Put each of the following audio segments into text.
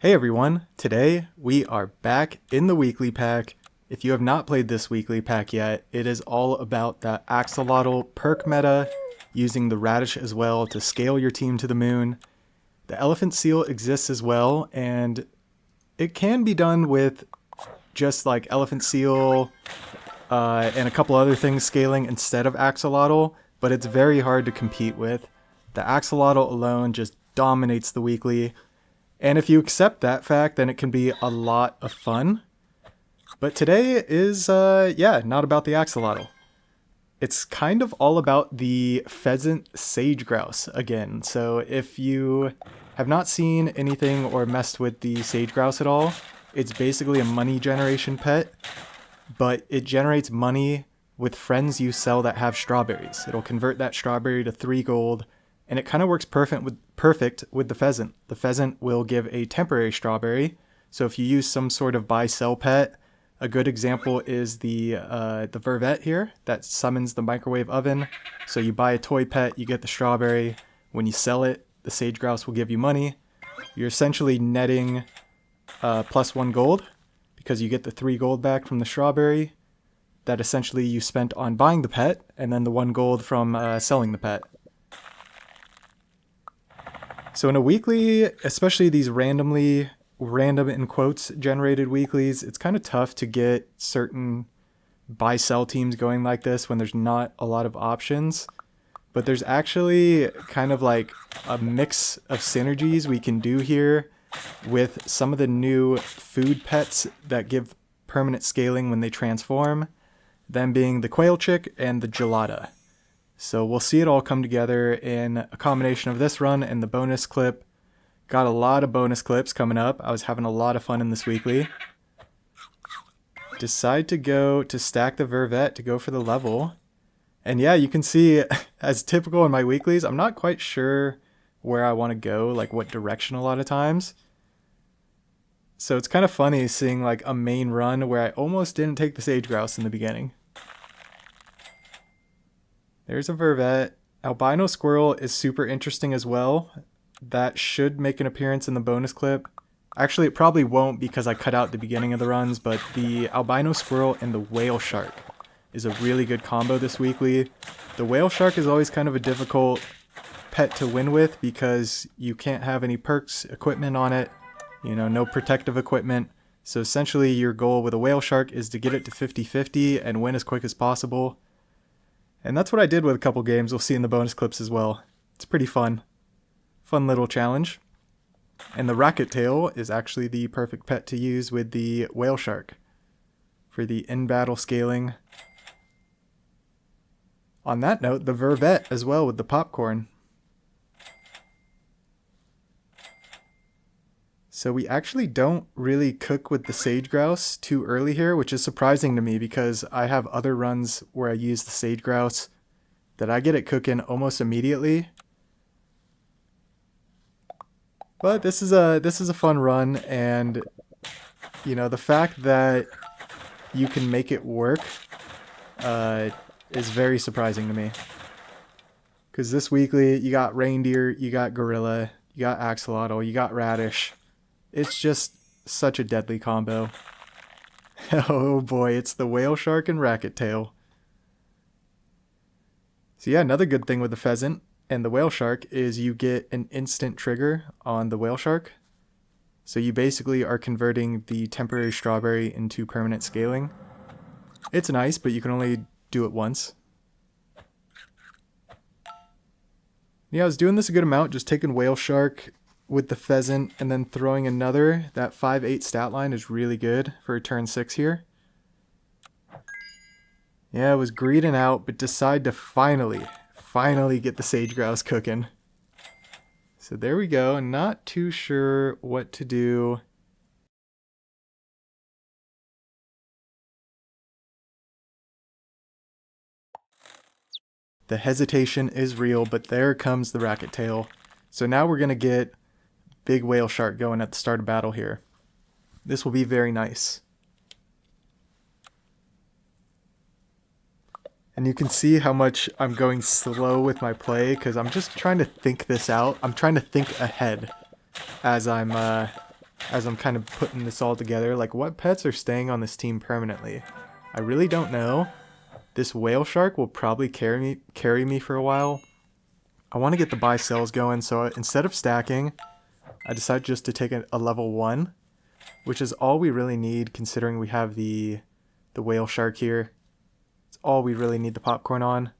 Hey everyone, today we are back in the weekly pack. If you have not played this weekly pack yet, it is all about the Axolotl perk meta, using the Radish as well to scale your team to the moon. The Elephant Seal exists as well, and it can be done with just like Elephant Seal and a couple other things scaling instead of Axolotl, but it's very hard to compete with. The Axolotl alone just dominates the weekly. And if you accept that fact, then it can be a lot of fun. But today is, not about the axolotl. It's kind of all about the pheasant sage grouse again. So if you have not seen anything or messed with the sage grouse at all, it's basically a money generation pet, but it generates money with friends you sell that have strawberries. It'll convert that strawberry to 3 gold, and it kind of works perfect with the pheasant. The pheasant will give a temporary strawberry. So if you use some sort of buy-sell pet, a good example is the Vervet here that summons the microwave oven. So you buy a toy pet, you get the strawberry. When you sell it, the sage grouse will give you money. You're essentially netting +1 gold because you get the 3 gold back from the strawberry that essentially you spent on buying the pet, and then the 1 gold from selling the pet. So in a weekly, especially these random in quotes generated weeklies, it's kind of tough to get certain buy-sell teams going like this when there's not a lot of options. But there's actually kind of like a mix of synergies we can do here with some of the new food pets that give permanent scaling when they transform, them being the quail chick and the gelada. So we'll see it all come together in a combination of this run and the bonus clip. Got a lot of bonus clips coming up. I was having a lot of fun in this weekly. Decide to go to stack the Vervet to go for the level. And yeah, you can see, as typical in my weeklies, I'm not quite sure where I want to go, like what direction a lot of times. So it's kind of funny seeing like a main run where I almost didn't take the sage grouse in the beginning. There's a Vervet. Albino squirrel is super interesting as well. That should make an appearance in the bonus clip. Actually, it probably won't because I cut out the beginning of the runs, but the albino squirrel and the whale shark is a really good combo this weekly. The whale shark is always kind of a difficult pet to win with because you can't have any perks equipment on it, no protective equipment. So essentially your goal with a whale shark is to get it to 50-50 and win as quick as possible. And that's what I did with a couple games we'll see in the bonus clips as well. It's pretty fun. Fun little challenge. And the racket tail is actually the perfect pet to use with the whale shark for the in-battle scaling. On that note, the Vervet as well with the popcorn. So we actually don't really cook with the sage grouse too early here, which is surprising to me because I have other runs where I use the sage grouse that I get it cooking almost immediately. But this is a fun run, and the fact that you can make it work is very surprising to me. Because this weekly, you got reindeer, you got gorilla, you got axolotl, you got radish. It's just such a deadly combo. Oh boy, it's the whale shark and racket tail. So yeah, another good thing with the pheasant and the whale shark is you get an instant trigger on the whale shark. So you basically are converting the temporary strawberry into permanent scaling. It's nice, but you can only do it once. Yeah, I was doing this a good amount, just taking whale shark with the pheasant and then throwing another. That 5-8 stat line is really good for turn 6 here. Yeah, I was greeding out, but decide to finally get the sage grouse cooking. So there we go. Not too sure what to do. The hesitation is real, but there comes the racket tail. So now we're going to get big whale shark going at the start of battle here. This will be very nice. And you can see how much I'm going slow with my play because I'm just trying to think this out. I'm trying to think ahead as I'm as I'm kind of putting this all together. Like, what pets are staying on this team permanently? I really don't know. This whale shark will probably carry me for a while. I want to get the buy sells going, so instead of stacking, I decided just to take a level 1, which is all we really need considering we have the whale shark here. It's all we really need the popcorn on.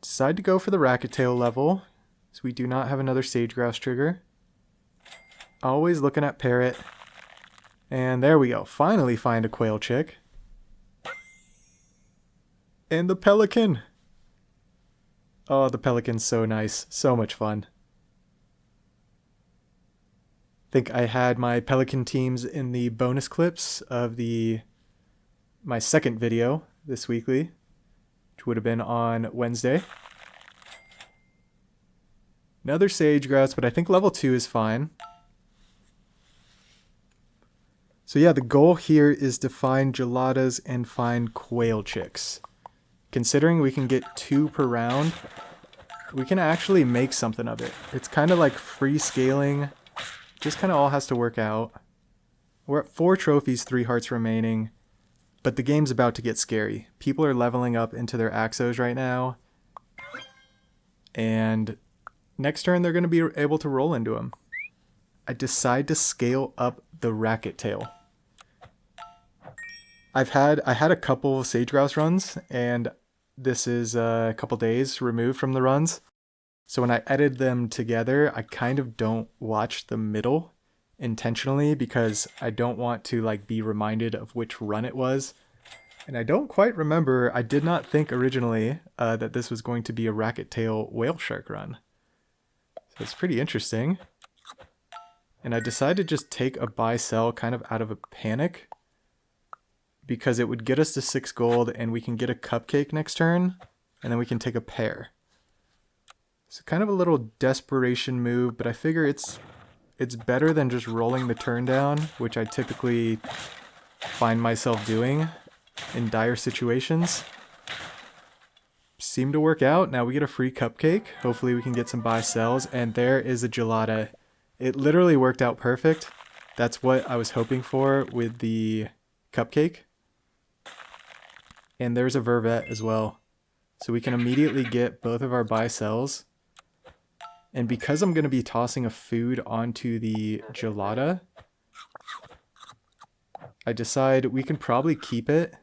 Decide to go for the racket tail level, so we do not have another sage grouse trigger. Always looking at parrot. And there we go. Finally find a quail chick. And the pelican! Oh, the pelican's so nice. So much fun. I think I had my pelican teams in the bonus clips of my second video this weekly, which would have been on Wednesday. Another sage grouse, but I think level 2 is fine. So yeah, the goal here is to find geladas and find quail chicks. Considering we can get 2 per round, we can actually make something of it. It's kind of like free scaling. Just kind of all has to work out. We're at 4 trophies, 3 hearts remaining. But the game's about to get scary. People are leveling up into their Axos right now. And next turn they're going to be able to roll into them. I decide to scale up the racket tail. I had a couple sage grouse runs, and this is a couple days removed from the runs. So when I edit them together, I kind of don't watch the middle intentionally because I don't want to like be reminded of which run it was. And I don't quite remember, I did not think originally that this was going to be a racket tail whale shark run. So it's pretty interesting. And I decided to just take a buy sell kind of out of a panic, because it would get us to 6 gold and we can get a cupcake next turn, and then we can take a pair. So kind of a little desperation move, but I figure it's better than just rolling the turn down, which I typically find myself doing in dire situations. Seemed to work out. Now we get a free cupcake. Hopefully we can get some buy sells, and there is a gelada. It literally worked out perfect. That's what I was hoping for with the cupcake. And there's a vervet as well. So we can immediately get both of our buy sells. And because I'm going to be tossing a food onto the gelada, I decide we can probably keep it.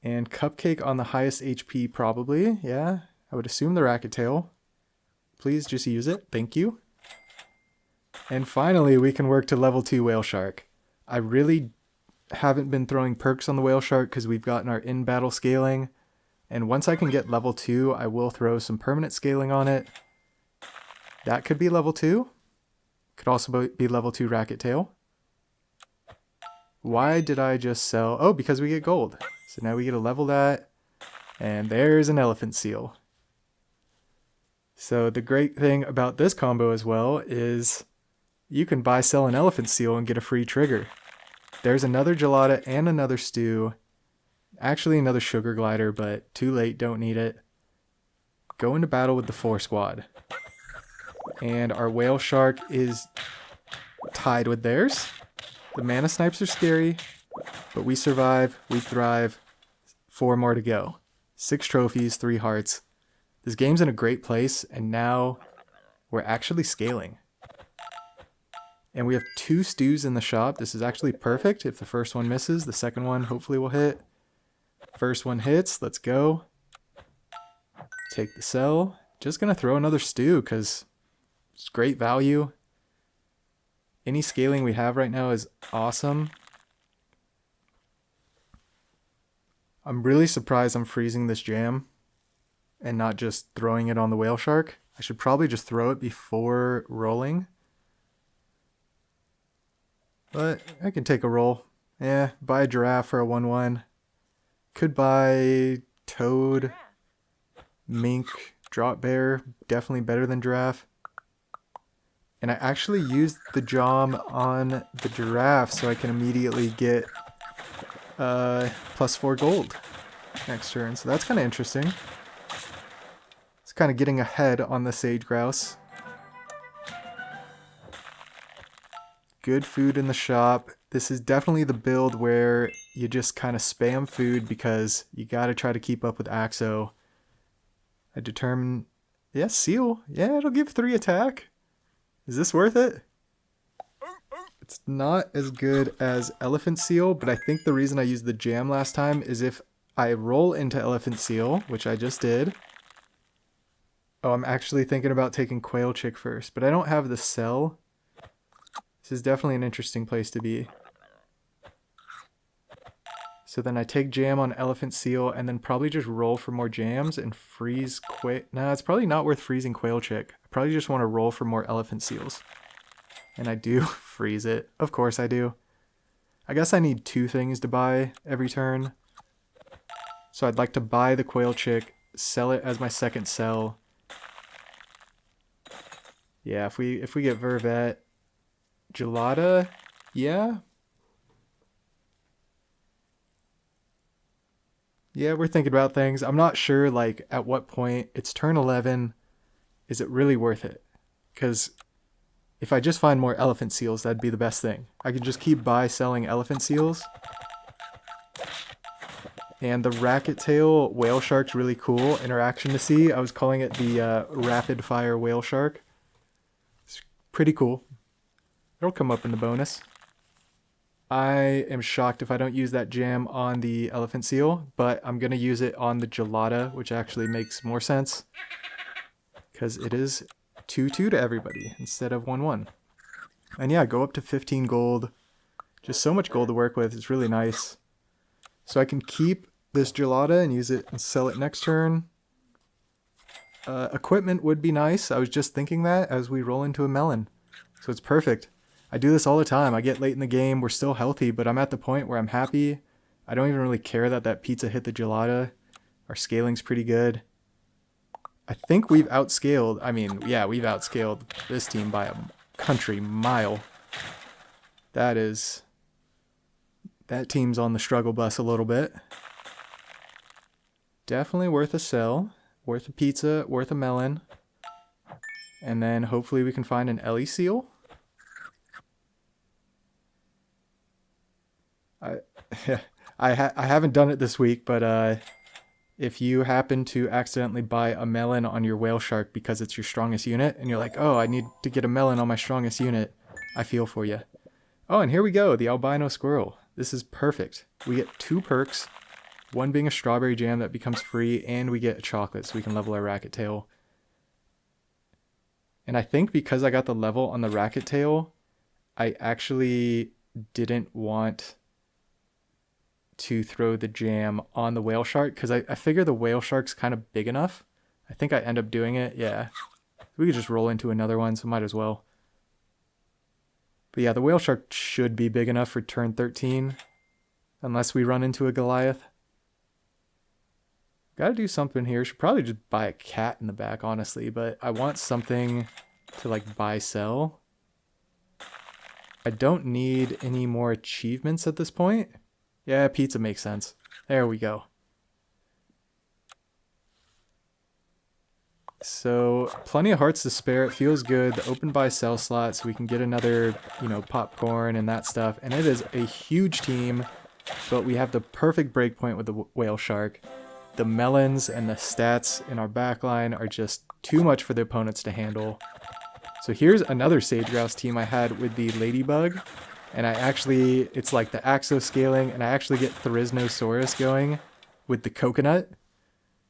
And cupcake on the highest HP probably. Yeah, I would assume the racket tail. Please just use it. Thank you. And finally, we can work to level 2 whale shark. I really haven't been throwing perks on the whale shark because we've gotten our in-battle scaling. And once I can get level 2, I will throw some permanent scaling on it. That could be level 2. Could also be level 2 racket tail. Why did I just sell? Oh, because we get gold. So now we get to level that. And there's an elephant seal. So the great thing about this combo as well is you can buy, sell an elephant seal and get a free trigger. There's another gelada and another stew. Actually another sugar glider, but too late, don't need it. Go into battle with the 4 squad. And our whale shark is tied with theirs. The mana snipes are scary, but we survive, we thrive. 4 more to go. 6 trophies, 3 hearts. This game's in a great place, and now we're actually scaling. And we have 2 stews in the shop. This is actually perfect. If the first one misses, the second one hopefully will hit. First one hits. Let's go. Take the sell. Just going to throw another stew because it's great value. Any scaling we have right now is awesome. I'm really surprised I'm freezing this jam and not just throwing it on the whale shark. I should probably just throw it before rolling. But I can take a roll. Yeah, buy a giraffe for a 1/1. Could buy toad, mink, drop bear. Definitely better than giraffe. And I actually used the jom on the giraffe so I can immediately get +4 gold next turn. So that's kind of interesting. It's kind of getting ahead on the sage grouse. good food in the shop. This is definitely the build where you just kind of spam food because you got to try to keep up with Axo. I determine... Yeah, Seal. Yeah, it'll give 3 attack. Is this worth it? It's not as good as Elephant Seal, but I think the reason I used the jam last time is if I roll into Elephant Seal, which I just did. Oh, I'm actually thinking about taking Quail Chick first, but I don't have the cell. This is definitely an interesting place to be. So then I take jam on Elephant Seal and then probably just roll for more jams and freeze Quail... Nah, it's probably not worth freezing Quail Chick. I probably just want to roll for more Elephant Seals. And I do freeze it. Of course I do. I guess I need 2 things to buy every turn. So I'd like to buy the Quail Chick, sell it as my second sell. Yeah, if we get Vervet, Gelada, yeah. Yeah, we're thinking about things. I'm not sure like at what point it's turn 11. Is it really worth it? Because if I just find more Elephant Seals, that'd be the best thing. I could just keep selling Elephant Seals. And the Racket Tail Whale Shark's really cool interaction to see. I was calling it the Rapid Fire Whale Shark. It's pretty cool. It'll come up in the bonus. I am shocked if I don't use that jam on the Elephant Seal, but I'm going to use it on the Gelada, which actually makes more sense. Because it is 2-2 to everybody instead of 1-1. And yeah, go up to 15 gold. Just so much gold to work with. It's really nice. So I can keep this Gelada and use it and sell it next turn. Equipment would be nice. I was just thinking that as we roll into a melon. So it's perfect. I do this all the time. I get late in the game. We're still healthy, but I'm at the point where I'm happy. I don't even really care that pizza hit the Gelada. Our scaling's pretty good. I think we've outscaled. I mean, yeah, we've outscaled this team by a country mile. That team's on the struggle bus a little bit. Definitely worth a sell. Worth a pizza. Worth a melon. And then hopefully we can find an Ellie Seal. I haven't done it this week, but if you happen to accidentally buy a melon on your Whale Shark because it's your strongest unit, and you're like, oh, I need to get a melon on my strongest unit, I feel for you. Oh, and here we go, the Albino Squirrel. This is perfect. We get 2 perks, one being a strawberry jam that becomes free, and we get a chocolate so we can level our Racket Tail. And I think because I got the level on the Racket Tail, I actually didn't want to throw the jam on the Whale Shark because I figure the Whale Shark's kind of big enough. I think I end up doing it, yeah. We could just roll into another one, so might as well. But yeah, the Whale Shark should be big enough for turn 13, unless we run into a Goliath. Gotta do something here. Should probably just buy a cat in the back, honestly, but I want something to like buy, sell. I don't need any more achievements at this point. Yeah, pizza makes sense. There we go. So, plenty of hearts to spare. It feels good. The open buy sell slot, so we can get another, popcorn and that stuff. And it is a huge team, but we have the perfect breakpoint with the Whale Shark. The melons and the stats in our backline are just too much for the opponents to handle. So here's another Sage Grouse team I had with the Ladybug. And it's like the Axo scaling, and I actually get Theriznosaurus going with the coconut.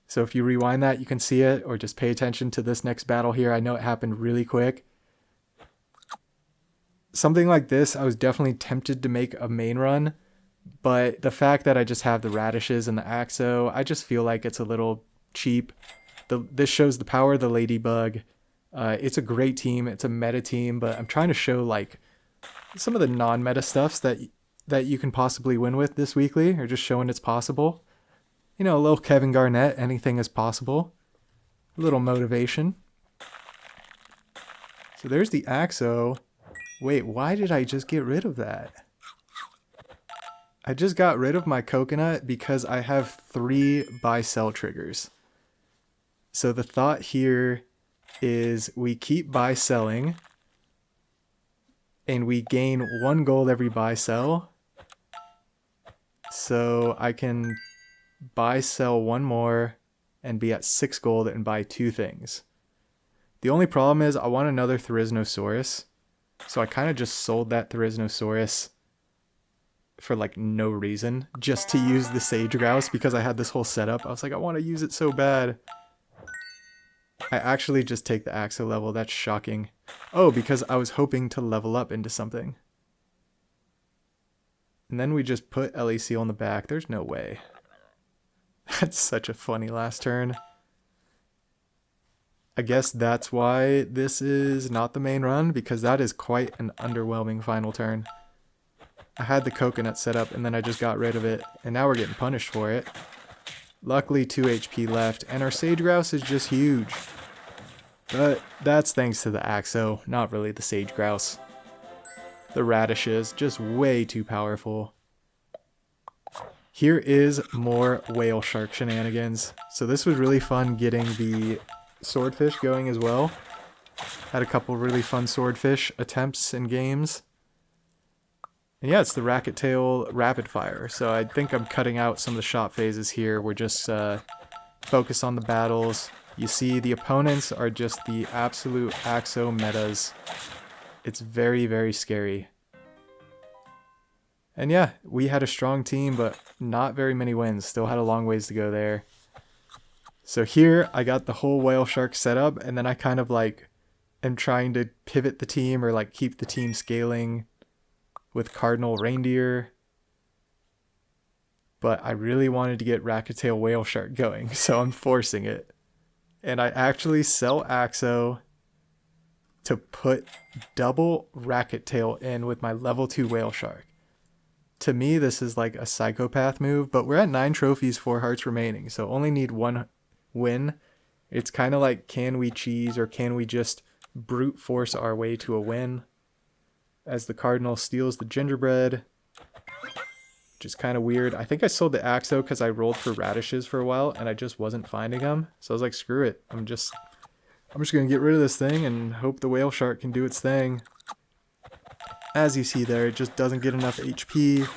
So if you rewind that, you can see it, or just pay attention to this next battle here. I know it happened really quick. Something like this, I was definitely tempted to make a main run, but the fact that I just have the radishes and the Axo, I just feel like it's a little cheap. This shows the power of the Ladybug. It's a great team. It's a meta team, but I'm trying to show like some of the non-meta stuffs that you can possibly win with this weekly, or just showing it's possible. A little Kevin Garnett, anything is possible. A little motivation. So there's the Axo. Wait, why did I just get rid of that? I just got rid of my coconut because I have 3 buy-sell triggers. So the thought here is we keep buy-selling, and we gain 1 gold every buy sell. So I can buy sell 1 more and be at 6 gold and buy 2 things. The only problem is I want another Theriznosaurus. So I kind of just sold that Theriznosaurus for like no reason, just to use the Sage Grouse because I had this whole setup. I was like, I want to use it so bad. I actually just take the Axo level. That's shocking. Oh, because I was hoping to level up into something. And then we just put LEC on the back. There's no way. That's such a funny last turn. I guess that's why this is not the main run, because that is quite an underwhelming final turn. I had the coconut set up and then I just got rid of it, and now we're getting punished for it. Luckily 2 HP left, and our Sage Grouse is just huge. But that's thanks to the Axo, not really the Sage Grouse. The radishes, just way too powerful. Here is more whale shark shenanigans. So this was really fun getting the swordfish going as well. Had a couple really fun swordfish attempts in games. And yeah, it's the Racket Tail rapid fire. So I think I'm cutting out some of the shot phases here. We're just focus on the battles. You see the opponents are just the absolute Axo metas. It's very, very scary. And yeah, we had a strong team, but not very many wins. Still had a long ways to go there. So here, I got the whole whale shark set up, and then I kind of like am trying to pivot the team or like keep the team scaling with Cardinal Reindeer. But I really wanted to get Racket Tail Whale Shark going, so I'm forcing it. And I actually sell Axo to put double Racket Tail in with my level 2 Whale Shark. To me, this is like a psychopath move, but we're at 9 trophies, 4 hearts remaining, so only need 1 win. It's kind of like, can we cheese or can we just brute force our way to a win? As the Cardinal steals the gingerbread, which is kind of weird. I think I sold the Axo because I rolled for radishes for a while and I just wasn't finding them. So I was like, screw it. I'm just going to get rid of this thing and hope the whale shark can do its thing. As you see there, it just doesn't get enough HP.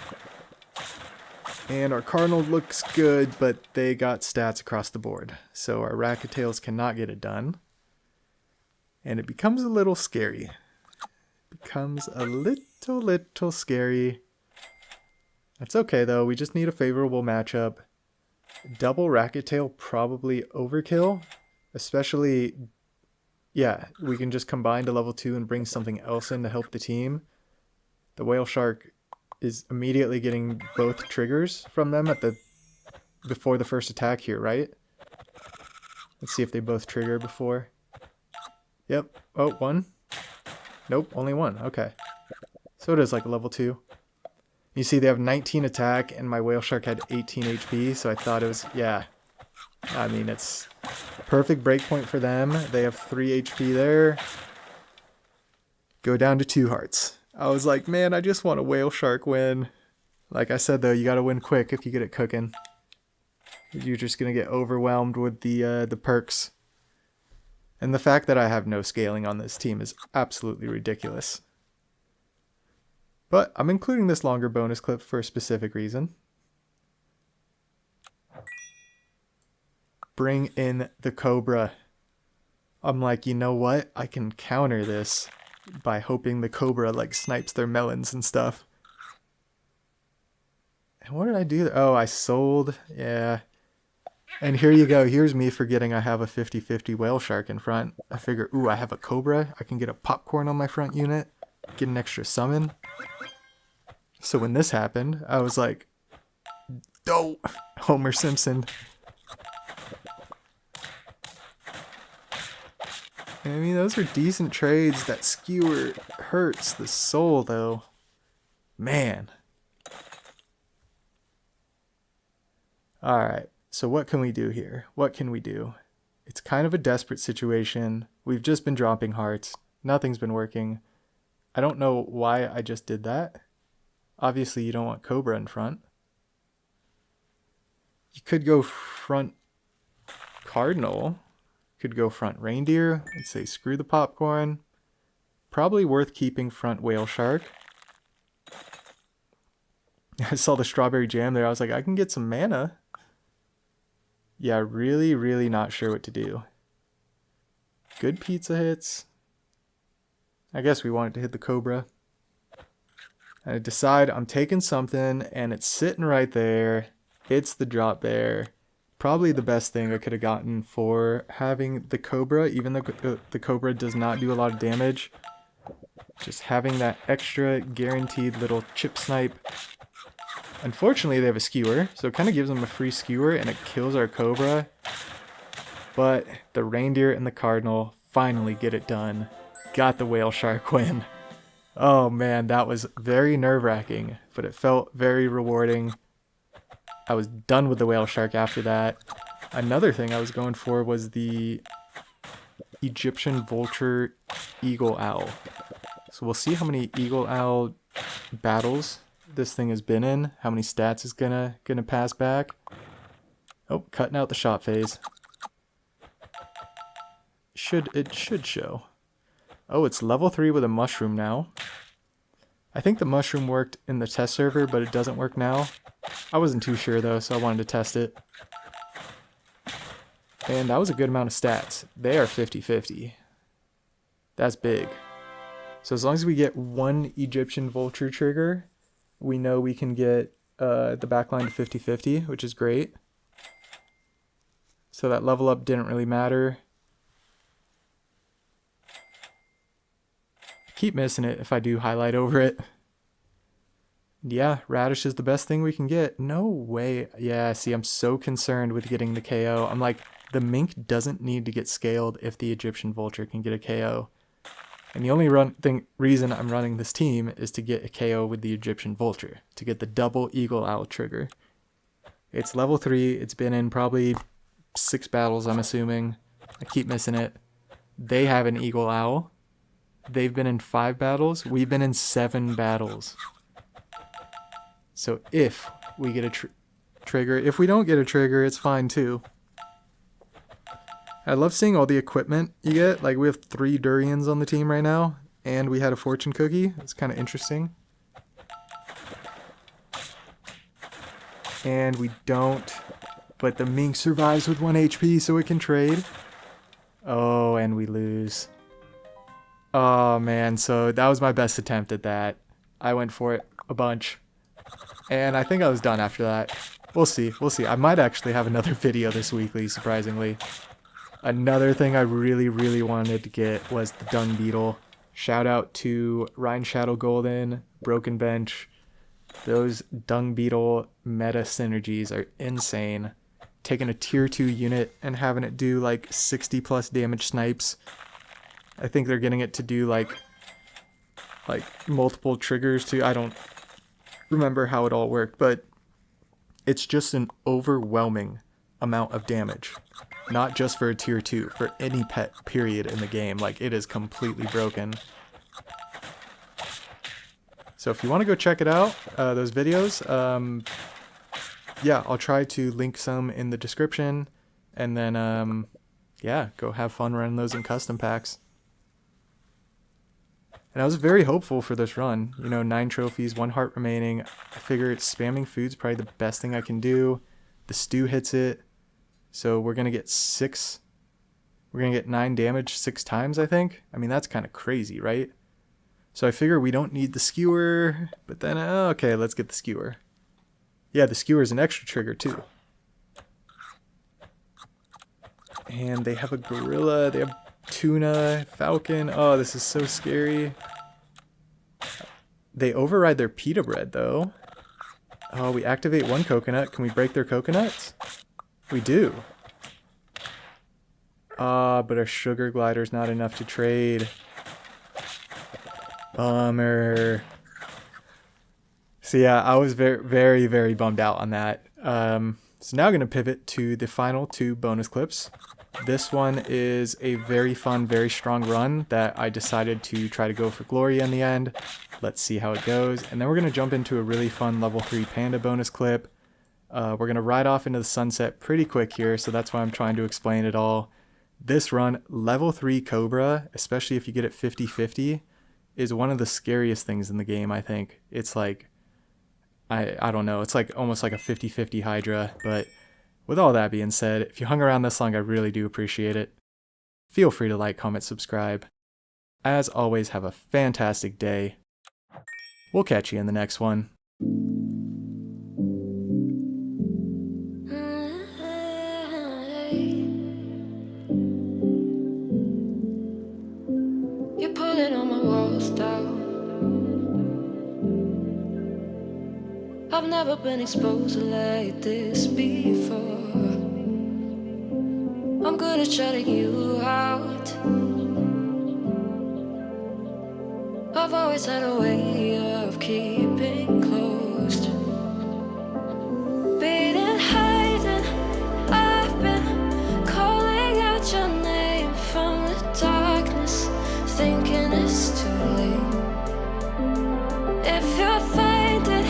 And our Cardinal looks good, but they got stats across the board. So our Racket Tails cannot get it done. And it becomes a little scary. Becomes a little scary. That's okay though, we just need a favorable matchup. Double Racket Tail probably overkill. Especially, yeah, we can just combine to level 2 and bring something else in to help the team. The Whale Shark is immediately getting both triggers from them at before the first attack here, right? Let's see if they both trigger before. Yep. Oh, 1. Nope, only 1. Okay. So it is like a level 2. You see they have 19 attack and my Whale Shark had 18 HP, so I thought it was, yeah. I mean, it's perfect breakpoint for them. They have 3 HP there. Go down to 2 hearts. I was like, man, I just want a Whale Shark win. Like I said, though, you gotta win quick if you get it cooking. You're just gonna get overwhelmed with the perks. And the fact that I have no scaling on this team is absolutely ridiculous. But I'm including this longer bonus clip for a specific reason. Bring in the Cobra. I'm like, you know what? I can counter this by hoping the Cobra like snipes their melons and stuff. And what did I do? Oh, I sold. Yeah. And here you go. Here's me forgetting I have a 50-50 Whale Shark in front. I figure, ooh, I have a Cobra. I can get a popcorn on my front unit. Get an extra summon. So when this happened, I was like, oh, Homer Simpson. I mean, those are decent trades. That skewer hurts the soul, though. Man. Alright, so what can we do here? What can we do? It's kind of a desperate situation. We've just been dropping hearts. Nothing's been working. I don't know why I just did that. Obviously, you don't want Cobra in front. You could go front Cardinal. Could go front Reindeer and say screw the popcorn. Probably worth keeping front whale shark. I saw the strawberry jam there. I was like, I can get some mana. Yeah, really, really not sure what to do. Good pizza hits. I guess we wanted to hit the Cobra. I decide I'm taking something, and it's sitting right there. It's the drop bear. Probably the best thing I could have gotten for having the Cobra, even though the Cobra does not do a lot of damage. Just having that extra guaranteed little chip snipe. Unfortunately, they have a skewer, so it kind of gives them a free skewer, and it kills our Cobra. But the reindeer and the cardinal finally get it done. Got the whale shark win. Oh man, that was very nerve-wracking, but it felt very rewarding. I was done with the whale shark after that. Another thing I was going for was the Egyptian vulture eagle owl. So we'll see how many eagle owl battles this thing has been in, how many stats is gonna pass back. Oh, cutting out the shot phase. It should show. Oh, it's level 3 with a mushroom now. I think the mushroom worked in the test server, but it doesn't work now. I wasn't too sure though, so I wanted to test it. And that was a good amount of stats. They are 50-50. That's big. So as long as we get one Egyptian vulture trigger, we know we can get the backline to 50-50, which is great. So that level up didn't really matter. Keep missing it if I do highlight over it. Yeah, Radish is the best thing we can get. No way. Yeah, see, I'm so concerned with getting the KO. I'm like, the mink doesn't need to get scaled if the Egyptian vulture can get a KO. And the only reason I'm running this team is to get a KO with the Egyptian vulture, to get the double eagle owl trigger. It's level 3. It's been in probably 6 battles, I'm assuming. I keep missing it. They have an eagle owl. They've been in 5 battles. We've been in 7 battles. So if we get a trigger, if we don't get a trigger, it's fine too. I love seeing all the equipment you get. Like, we have 3 durians on the team right now, and we had a fortune cookie. It's kind of interesting. And we don't, but the mink survives with 1 HP, so it can trade. Oh, and we lose. Oh man, so that was my best attempt at that. I went for it a bunch. And I think I was done after that. We'll see, we'll see. I might actually have another video this weekly, surprisingly. Another thing I really, really wanted to get was the dung beetle. Shout out to Ryan Shadow Golden, Broken Bench. Those dung beetle meta synergies are insane. Taking a tier 2 unit and having it do like 60 plus damage snipes. I think they're getting it to do like multiple triggers too. I don't remember how it all worked, but it's just an overwhelming amount of damage. Not just for a tier 2, for any pet period in the game. Like, it is completely broken. So if you want to go check it out, those videos, yeah, I'll try to link some in the description. And then, yeah, go have fun running those in custom packs. And I was very hopeful for this run. You know, 9 trophies, 1 heart remaining. I figure spamming food's probably the best thing I can do. The stew hits it. So we're going to get 6. We're going to get 9 damage 6 times, I think. I mean, that's kind of crazy, right? So I figure we don't need the skewer. But then, okay, let's get the skewer. Yeah, the skewer is an extra trigger, too. And they have a gorilla. They have tuna, falcon. Oh, this is so scary. They override their pita bread, though. Oh, we activate 1 coconut. Can we break their coconuts? We do. But our sugar glider's not enough to trade. Bummer. So yeah, I was very, very, very bummed out on that. So now I'm going to pivot to the final 2 bonus clips. This one is a very fun, very strong run that I decided to try to go for Gloria in the end. Let's see how it goes. And then we're going to jump into a really fun level 3 panda bonus clip. We're going to ride off into the sunset pretty quick here, so that's why I'm trying to explain it all. This run, level 3 Cobra, especially if you get it 50-50, is one of the scariest things in the game, I think. It's like, I don't know, it's like almost like a 50-50 Hydra, but with all that being said, if you hung around this long, I really do appreciate it. Feel free to like, comment, subscribe. As always, have a fantastic day. We'll catch you in the next one. You're pulling on my walls down. I've never been exposed like this before. I'm good at shutting you out. I've always had a way of keeping closed. Beating, hiding, I've been calling out your name from the darkness, thinking it's too late. If you're finding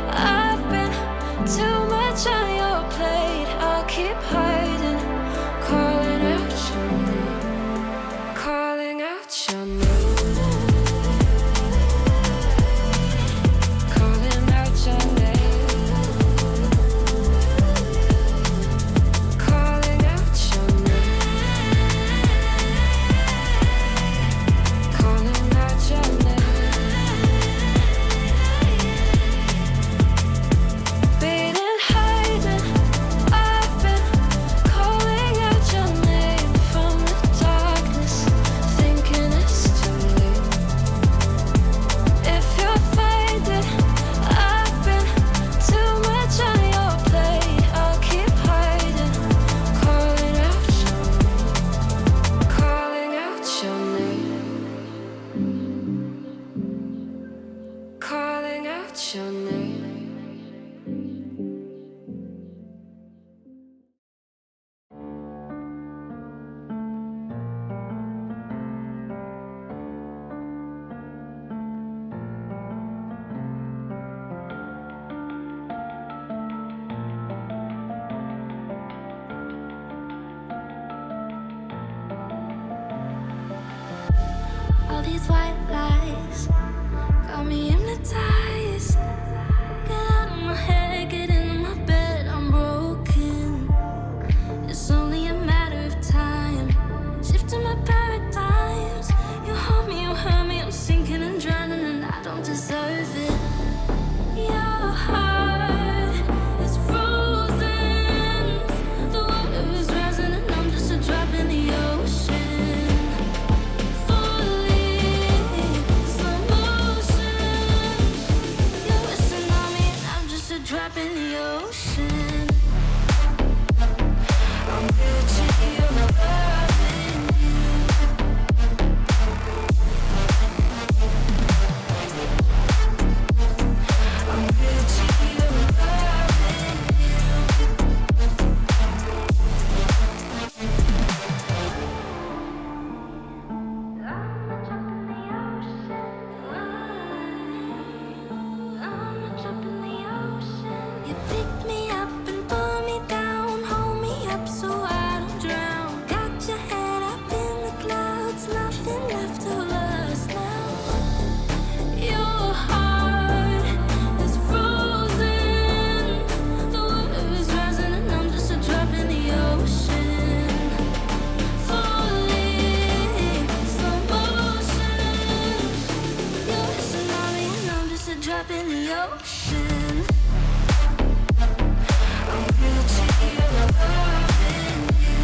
I've been too much on your plate, I'll keep hiding, calling out your name, calling out your name. Calling out your name. All these white lies got me hypnotized. Get out of my head, get into my bed, I'm broken. It's only a matter of time. Shifting my paradigms. You harm me, you hurt me, I'm sinking and drowning, and I don't deserve it. Your heart is frozen. The water is rising and I'm just a drop in the ocean. Drop in the ocean. I'm guilty of loving you. I'm guilty of loving You pick me up and pull me down, hold me up so I don't drown. Got your head up in the clouds, nothing left of us now. Your heart is frozen. The water is rising and I'm just a drop in the ocean. Falling, slow motion. You're a tsunami and I'm just a drop in the ocean. I'm guilty of loving you.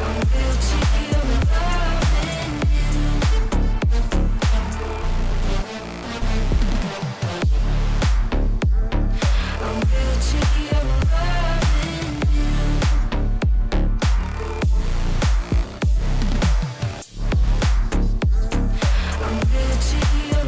I'm guilty of loving you. I'm guilty of loving you. I'm guilty of